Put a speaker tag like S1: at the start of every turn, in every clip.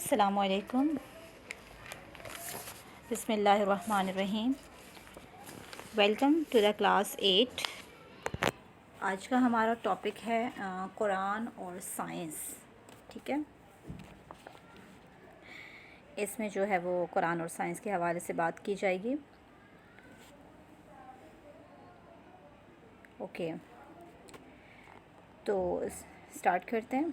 S1: السلام علیکم، بسم اللہ الرحمن الرحیم۔ Welcome to the class 8۔ آج کا ہمارا ٹاپک ہے قرآن اور سائنس، ٹھیک ہے۔ اس میں جو ہے وہ قرآن اور سائنس کے حوالے سے بات کی جائے گی۔ اوکے، تو سٹارٹ کرتے ہیں۔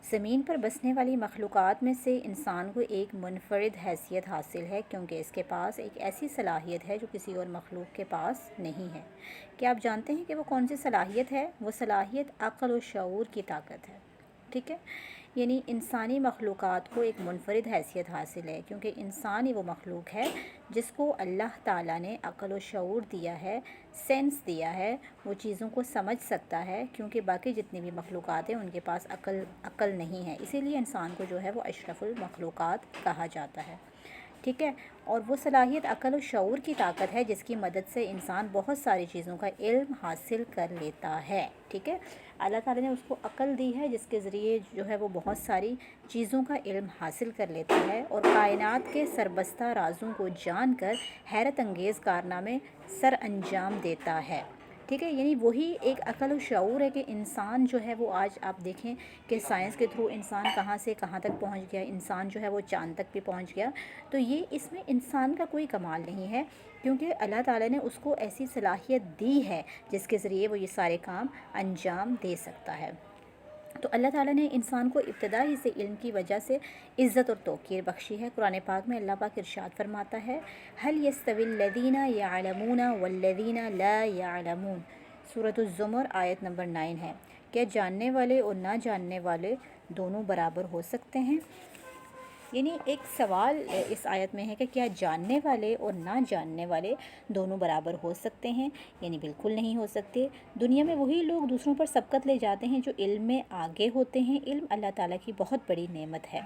S1: زمین پر بسنے والی مخلوقات میں سے انسان کو ایک منفرد حیثیت حاصل ہے، کیونکہ اس کے پاس ایک ایسی صلاحیت ہے جو کسی اور مخلوق کے پاس نہیں ہے۔ کیا آپ جانتے ہیں کہ وہ کون سی صلاحیت ہے؟ وہ صلاحیت عقل و شعور کی طاقت ہے، ٹھیک ہے۔ یعنی انسانی مخلوقات کو ایک منفرد حیثیت حاصل ہے، کیونکہ انسان ہی وہ مخلوق ہے جس کو اللہ تعالیٰ نے عقل و شعور دیا ہے، سینس دیا ہے، وہ چیزوں کو سمجھ سکتا ہے، کیونکہ باقی جتنی بھی مخلوقات ہیں ان کے پاس عقل نہیں ہے۔ اسی لیے انسان کو جو ہے وہ اشرف المخلوقات کہا جاتا ہے، ٹھیک ہے۔ اور وہ صلاحیت عقل و شعور کی طاقت ہے جس کی مدد سے انسان بہت ساری چیزوں کا علم حاصل کر لیتا ہے، ٹھیک ہے۔ اللہ تعالیٰ نے اس کو عقل دی ہے جس کے ذریعے جو ہے وہ بہت ساری چیزوں کا علم حاصل کر لیتا ہے اور کائنات کے سربستہ رازوں کو جان کر حیرت انگیز کارنامے سر انجام دیتا ہے، ٹھیک ہے۔ یعنی وہی ایک عقل و شعور ہے کہ انسان جو ہے وہ آج آپ دیکھیں کہ سائنس کے تھرو انسان کہاں سے کہاں تک پہنچ گیا، انسان جو ہے وہ چاند تک بھی پہنچ گیا۔ تو یہ اس میں انسان کا کوئی کمال نہیں ہے، کیونکہ اللہ تعالیٰ نے اس کو ایسی صلاحیت دی ہے جس کے ذریعے وہ یہ سارے کام انجام دے سکتا ہے۔ تو اللہ تعالیٰ نے انسان کو ابتدا ہی سے علم کی وجہ سے عزت اور توقیر بخشی ہے۔ قرآن پاک میں اللہ پاک ارشاد فرماتا ہے، هل يستوي الذين يعلمون والذين لا يعلمون، سورۃ الزمر آیت نمبر 9 ہے۔ کیا جاننے والے اور نہ جاننے والے دونوں برابر ہو سکتے ہیں؟ یعنی ایک سوال اس آیت میں ہے کہ کیا جاننے والے اور نہ جاننے والے دونوں برابر ہو سکتے ہیں؟ یعنی بالکل نہیں ہو سکتے۔ دنیا میں وہی لوگ دوسروں پر سبقت لے جاتے ہیں جو علم میں آگے ہوتے ہیں۔ علم اللہ تعالیٰ کی بہت بڑی نعمت ہے۔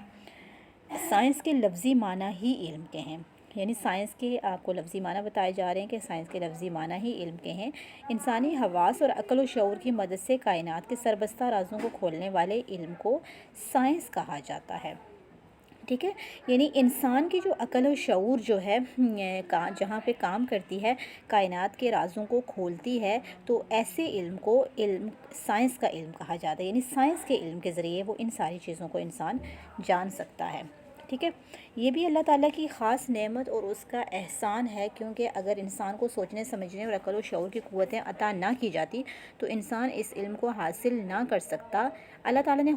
S1: سائنس کے لفظی معنی ہی علم کے ہیں، یعنی سائنس کے آپ کو لفظی معنی بتائے جا رہے ہیں کہ سائنس کے لفظی معنی ہی علم کے ہیں۔ انسانی حواس اور عقل و شعور کی مدد سے کائنات کے سربستہ رازوں کو کھولنے والے علم کو سائنس کہا جاتا ہے، ٹھیک ہے۔ یعنی انسان کی جو عقل و شعور جو ہے جہاں پہ کام کرتی ہے، کائنات کے رازوں کو کھولتی ہے، تو ایسے علم کو سائنس کا علم کہا جاتا ہے۔ یعنی سائنس کے علم کے ذریعے وہ ان ساری چیزوں کو انسان جان سکتا ہے، ٹھیک ہے۔ یہ بھی اللہ تعالیٰ کی خاص نعمت اور اس کا احسان ہے، کیونکہ اگر انسان کو سوچنے سمجھنے اور عقل و شعور کی قوتیں عطا نہ کی جاتی تو انسان اس علم کو حاصل نہ کر سکتا۔ اللہ تعالیٰ نے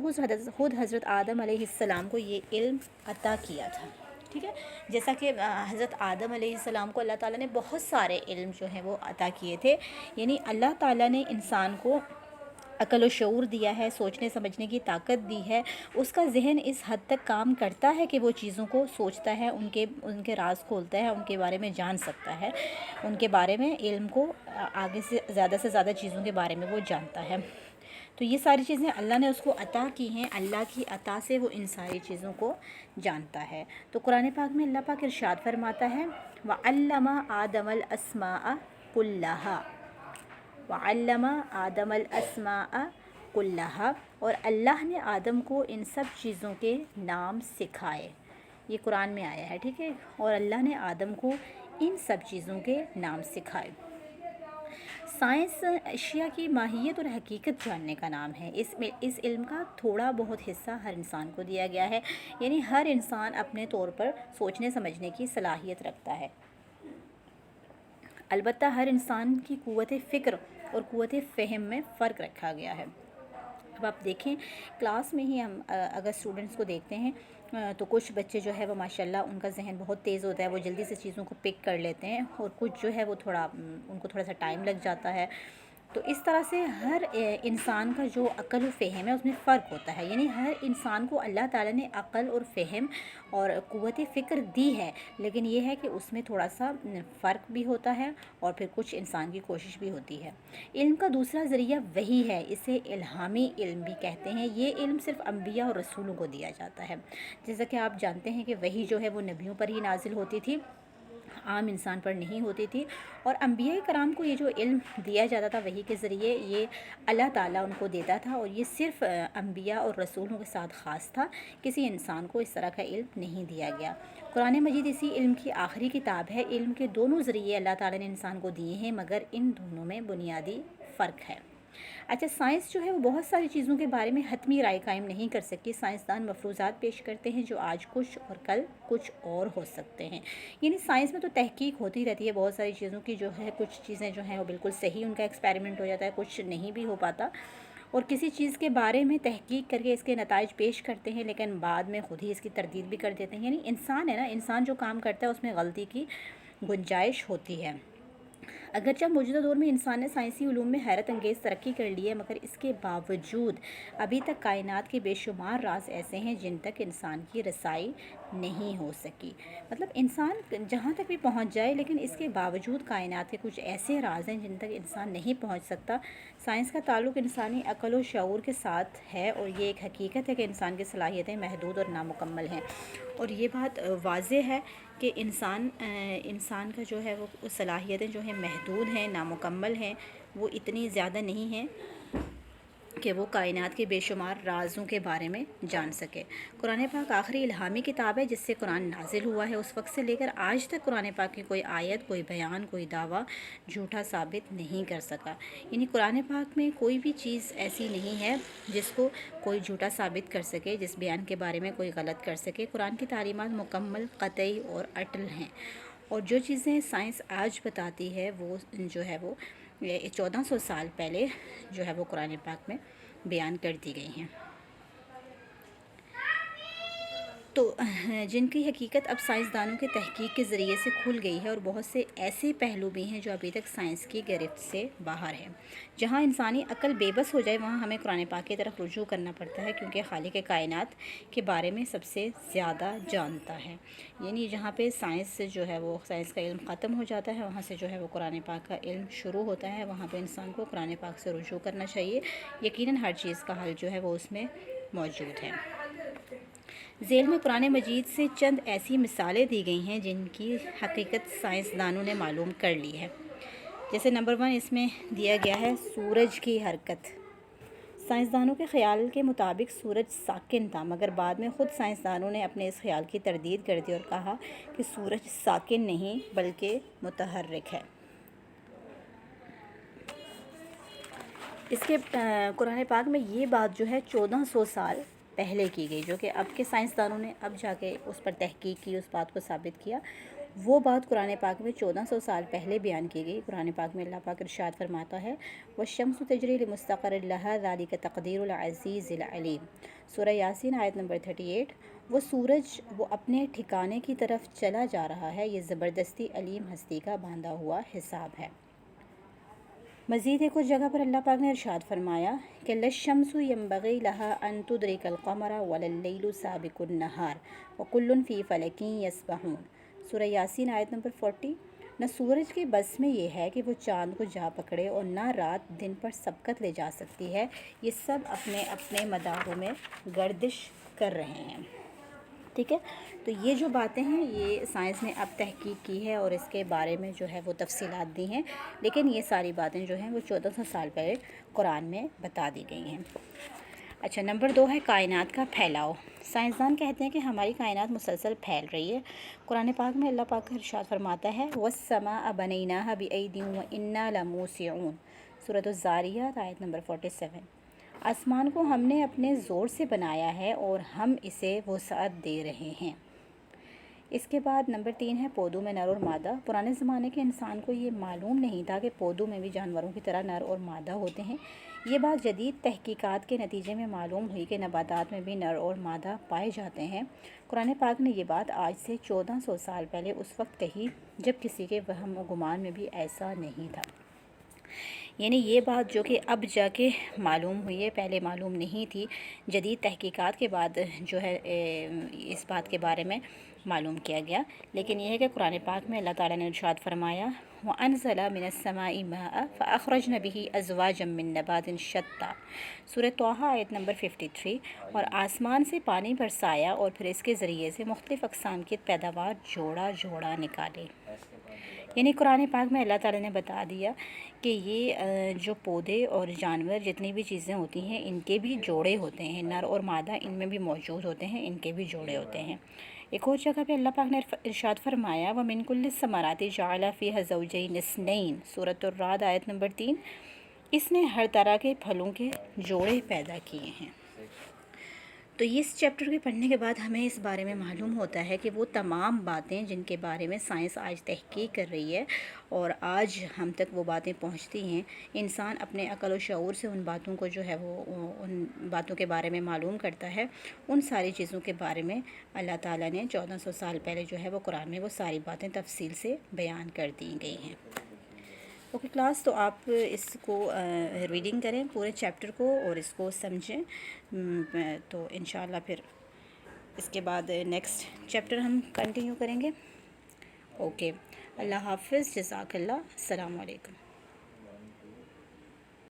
S1: خود حضرت آدم علیہ السلام کو یہ علم عطا کیا تھا، ٹھیک ہے۔ جیسا کہ حضرت آدم علیہ السلام کو اللہ تعالیٰ نے بہت سارے علم جو ہیں وہ عطا کیے تھے۔ یعنی اللہ تعالیٰ نے انسان کو عقل و شعور دیا ہے، سوچنے سمجھنے کی طاقت دی ہے۔ اس کا ذہن اس حد تک کام کرتا ہے کہ وہ چیزوں کو سوچتا ہے، ان کے راز کھولتا ہے، ان کے بارے میں جان سکتا ہے، ان کے بارے میں علم کو آگے سے زیادہ چیزوں کے بارے میں وہ جانتا ہے۔ تو یہ ساری چیزیں اللہ نے اس کو عطا کی ہیں، اللہ کی عطا سے وہ ان ساری چیزوں کو جانتا ہے۔ تو قرآن پاک میں اللہ پاک ارشاد فرماتا ہے، وَعَلَّمَ آدَمَ الْأَسْمَاءَ كُلَّهَا، وَعَلَّمَ آدَمَ الْأَسْمَاءَ كُلَّهَا، اور اللہ نے آدم کو ان سب چیزوں کے نام سکھائے۔ یہ قرآن میں آیا ہے، ٹھیک ہے۔ اور اللہ نے آدم کو ان سب چیزوں کے نام سکھائے۔ سائنس اشیاء کی ماہیت اور حقیقت جاننے کا نام ہے۔ اس علم کا تھوڑا بہت حصہ ہر انسان کو دیا گیا ہے، یعنی ہر انسان اپنے طور پر سوچنے سمجھنے کی صلاحیت رکھتا ہے۔ البتہ ہر انسان کی قوت فکر اور قوت فہم میں فرق رکھا گیا ہے۔ اب آپ دیکھیں کلاس میں ہی ہم اگر اسٹوڈنٹس کو دیکھتے ہیں تو کچھ بچے جو ہے وہ ماشاءاللہ ان کا ذہن بہت تیز ہوتا ہے، وہ جلدی سے چیزوں کو پک کر لیتے ہیں، اور کچھ جو ہے وہ ان کو تھوڑا سا ٹائم لگ جاتا ہے۔ تو اس طرح سے ہر انسان کا جو عقل و فہم ہے اس میں فرق ہوتا ہے۔ یعنی ہر انسان کو اللہ تعالیٰ نے عقل اور فہم اور قوت فکر دی ہے، لیکن یہ ہے کہ اس میں تھوڑا سا فرق بھی ہوتا ہے اور پھر کچھ انسان کی کوشش بھی ہوتی ہے۔ علم کا دوسرا ذریعہ وحی ہے، اسے الہامی علم بھی کہتے ہیں۔ یہ علم صرف انبیاء اور رسولوں کو دیا جاتا ہے۔ جیسا کہ آپ جانتے ہیں کہ وحی جو ہے وہ نبیوں پر ہی نازل ہوتی تھی، عام انسان پر نہیں ہوتی تھی، اور انبیاء کرام کو یہ جو علم دیا جاتا تھا وحی کے ذریعے، یہ اللہ تعالیٰ ان کو دیتا تھا، اور یہ صرف انبیاء اور رسولوں کے ساتھ خاص تھا، کسی انسان کو اس طرح کا علم نہیں دیا گیا۔ قرآن مجید اسی علم کی آخری کتاب ہے۔ علم کے دونوں ذریعے اللہ تعالیٰ نے انسان کو دیے ہیں، مگر ان دونوں میں بنیادی فرق ہے۔ اچھا، سائنس جو ہے وہ بہت ساری چیزوں کے بارے میں حتمی رائے قائم نہیں کر سکتی۔ سائنسدان مفروضات پیش کرتے ہیں جو آج کچھ اور کل کچھ اور ہو سکتے ہیں، یعنی سائنس میں تو تحقیق ہوتی رہتی ہے بہت ساری چیزوں کی، جو ہے کچھ چیزیں جو ہیں وہ بالکل صحیح ان کا ایکسپیریمنٹ ہو جاتا ہے، کچھ نہیں بھی ہو پاتا، اور کسی چیز کے بارے میں تحقیق کر کے اس کے نتائج پیش کرتے ہیں لیکن بعد میں خود ہی اس کی تردید بھی کر دیتے ہیں۔ یعنی انسان ہے نا، انسان جو کام کرتا ہے اس میں غلطی کی گنجائش ہوتی ہے۔ اگرچہ موجودہ دور میں انسان نے سائنسی علوم میں حیرت انگیز ترقی کر لی ہے، مگر اس کے باوجود ابھی تک کائنات کے بے شمار راز ایسے ہیں جن تک انسان کی رسائی نہیں ہو سکی۔ مطلب انسان جہاں تک بھی پہنچ جائے، لیکن اس کے باوجود کائنات کے کچھ ایسے راز ہیں جن تک انسان نہیں پہنچ سکتا۔ سائنس کا تعلق انسانی عقل و شعور کے ساتھ ہے، اور یہ ایک حقیقت ہے کہ انسان کی صلاحیتیں محدود اور نامکمل ہیں، اور یہ بات واضح ہے کہ انسان کا جو ہے وہ صلاحیتیں جو ہیں محدود ہیں، نامکمل ہیں، وہ اتنی زیادہ نہیں ہیں کہ وہ کائنات کے بے شمار رازوں کے بارے میں جان سکے۔ قرآن پاک آخری الہامی کتاب ہے جس سے قرآن نازل ہوا ہے۔ اس وقت سے لے کر آج تک قرآن پاک کی کوئی آیت، کوئی بیان، کوئی دعویٰ جھوٹا ثابت نہیں کر سکا۔ یعنی قرآن پاک میں کوئی بھی چیز ایسی نہیں ہے جس کو کوئی جھوٹا ثابت کر سکے، جس بیان کے بارے میں کوئی غلط کر سکے۔ قرآن کی تعلیمات مکمل، قطعی اور اٹل ہیں، اور جو چیزیں سائنس آج بتاتی ہے وہ جو ہے وہ 1400 سال پہلے جو ہے وہ قرآن پاک میں بیان کر دی گئی ہیں، تو جن کی حقیقت اب سائنسدانوں کے تحقیق کے ذریعے سے کھل گئی ہے، اور بہت سے ایسے پہلو بھی ہیں جو ابھی تک سائنس کی گرفت سے باہر ہیں۔ جہاں انسانی عقل بے بس ہو جائے وہاں ہمیں قرآن پاک کی طرف رجوع کرنا پڑتا ہے، کیونکہ خالق کائنات کے بارے میں سب سے زیادہ جانتا ہے۔ یعنی جہاں پہ سائنس جو ہے وہ سائنس کا علم ختم ہو جاتا ہے، وہاں سے جو ہے وہ قرآن پاک کا علم شروع ہوتا ہے، وہاں پہ انسان کو قرآن پاک سے رجوع کرنا چاہیے۔ یقیناً ہر چیز کا حل جو ہے وہ اس میں موجود ہے۔ ذیل میں قرآن مجید سے چند ایسی مثالیں دی گئی ہیں جن کی حقیقت سائنسدانوں نے معلوم کر لی ہے۔ جیسے نمبر 1 اس میں دیا گیا ہے سورج کی حرکت۔ سائنسدانوں کے خیال کے مطابق سورج ساکن تھا، مگر بعد میں خود سائنسدانوں نے اپنے اس خیال کی تردید کر دی اور کہا کہ سورج ساکن نہیں بلکہ متحرک ہے۔ اس کے قرآن پاک میں یہ بات جو ہے 1400 سال پہلے کی گئی، جو کہ اب کے سائنسدانوں نے اب جا کے اس پر تحقیق کی، اس بات کو ثابت کیا۔ وہ بات قرآن پاک میں 1400 سال پہلے بیان کی گئی۔ قرآن پاک میں اللہ پاک ارشاد فرماتا ہے وَالشَّمْسُ تَجْرِي لِمُسْتَقَرٍّ لَهَا ذَلِكَ تَقْدِيرُ الْعَزِيزِ الْعَلِيمِ۔ سورہ یاسین آیت نمبر 38۔ وہ سورج وہ اپنے ٹھکانے کی طرف چلا جا رہا ہے، یہ زبردستی علیم ہستی کا باندھا ہوا حساب ہے۔ مزید ایک اور جگہ پر اللہ پاک نے ارشاد فرمایا کہ لَلشَّمْسُ يَنبَغِي لَهَا أَن تُدْرِكَ الْقَمَرَ وَلَا اللَّيْلُ سَابِقُ النَّهَارِ وَكُلٌّ فِي فَلَكٍ يَسْبَحُونَ۔ سورہ یاسین آیت نمبر 40۔ نہ سورج کے بس میں یہ ہے کہ وہ چاند کو جا پکڑے، اور نہ رات دن پر سبقت لے جا سکتی ہے، یہ سب اپنے اپنے مداروں میں گردش کر رہے ہیں۔ ٹھیک ہے، تو یہ جو باتیں ہیں یہ سائنس نے اب تحقیق کی ہے اور اس کے بارے میں جو ہے وہ تفصیلات دی ہیں، لیکن یہ ساری باتیں جو ہیں وہ 1400 سال پہلے قرآن میں بتا دی گئی ہیں۔ اچھا، نمبر 2 ہے کائنات کا پھیلاؤ۔ سائنسدان کہتے ہیں کہ ہماری کائنات مسلسل پھیل رہی ہے۔ قرآن پاک میں اللہ پاک کا ارشاد فرماتا ہے وَالسَّمَاءَ بَنَيْنَاهَا بِأَيْدٍ وَإِنَّا لَمُوسِعُونَ۔ سورۃ الذاریات آیت نمبر 47۔ آسمان کو ہم نے اپنے زور سے بنایا ہے اور ہم اسے وسعت دے رہے ہیں۔ اس کے بعد نمبر 3 ہے پودوں میں نر اور مادہ۔ پرانے زمانے کے انسان کو یہ معلوم نہیں تھا کہ پودوں میں بھی جانوروں کی طرح نر اور مادہ ہوتے ہیں۔ یہ بات جدید تحقیقات کے نتیجے میں معلوم ہوئی کہ نباتات میں بھی نر اور مادہ پائے جاتے ہیں۔ قرآن پاک نے یہ بات آج سے 1400 سال پہلے اس وقت کہی جب کسی کے وہم و گمان میں بھی ایسا نہیں تھا۔ یعنی یہ بات جو کہ اب جا کے معلوم ہوئی ہے، پہلے معلوم نہیں تھی، جدید تحقیقات کے بعد جو ہے اس بات کے بارے میں معلوم کیا گیا۔ لیکن یہ ہے کہ قرآن پاک میں اللہ تعالیٰ نے ارشاد فرمایا وَأَنزَلَ مِنَ السَّمَاءِ مَاءً فَأَخْرَجْنَ بِهِ أَزْوَاجًا مِّن نَبَاتٍ شَتَّىٰ۔ سورۃ طٰہٰ آیت نمبر 53۔ اور آسمان سے پانی برسایا اور پھر اس کے ذریعے سے مختلف اقسام کی پیداوار جوڑا جوڑا نکالے۔ یعنی قرآن پاک میں اللہ تعالیٰ نے بتا دیا کہ یہ جو پودے اور جانور جتنی بھی چیزیں ہوتی ہیں ان کے بھی جوڑے ہوتے ہیں، نر اور مادہ ان میں بھی موجود ہوتے ہیں، ان کے بھی جوڑے ہوتے ہیں۔ ایک اور جگہ پہ اللہ پاک نے ارشاد فرمایا وَمِن كُلِّ الثَّمَرَاتِ جَعَلَ فِيهَا زَوْجَيْنِ اثْنَيْنِ، سورۃ الرعد آیت نمبر 3۔ اس نے ہر طرح کے پھلوں کے جوڑے پیدا کیے ہیں۔ تو اس چیپٹر کے پڑھنے کے بعد ہمیں اس بارے میں معلوم ہوتا ہے کہ وہ تمام باتیں جن کے بارے میں سائنس آج تحقیق کر رہی ہے اور آج ہم تک وہ باتیں پہنچتی ہیں، انسان اپنے عقل و شعور سے ان باتوں کو جو ہے وہ ان باتوں کے بارے میں معلوم کرتا ہے۔ ان ساری چیزوں کے بارے میں اللہ تعالیٰ نے 1400 سال پہلے جو ہے وہ قرآن میں وہ ساری باتیں تفصیل سے بیان کر دی گئی ہیں۔ اوکے کلاس، تو آپ اس کو ریڈنگ کریں پورے چیپٹر کو اور اس کو سمجھیں، تو انشاءاللہ پھر اس کے بعد نیکسٹ چیپٹر ہم کنٹینیو کریں گے۔ اوکے، اللہ حافظ، جزاک اللہ، السلام علیکم۔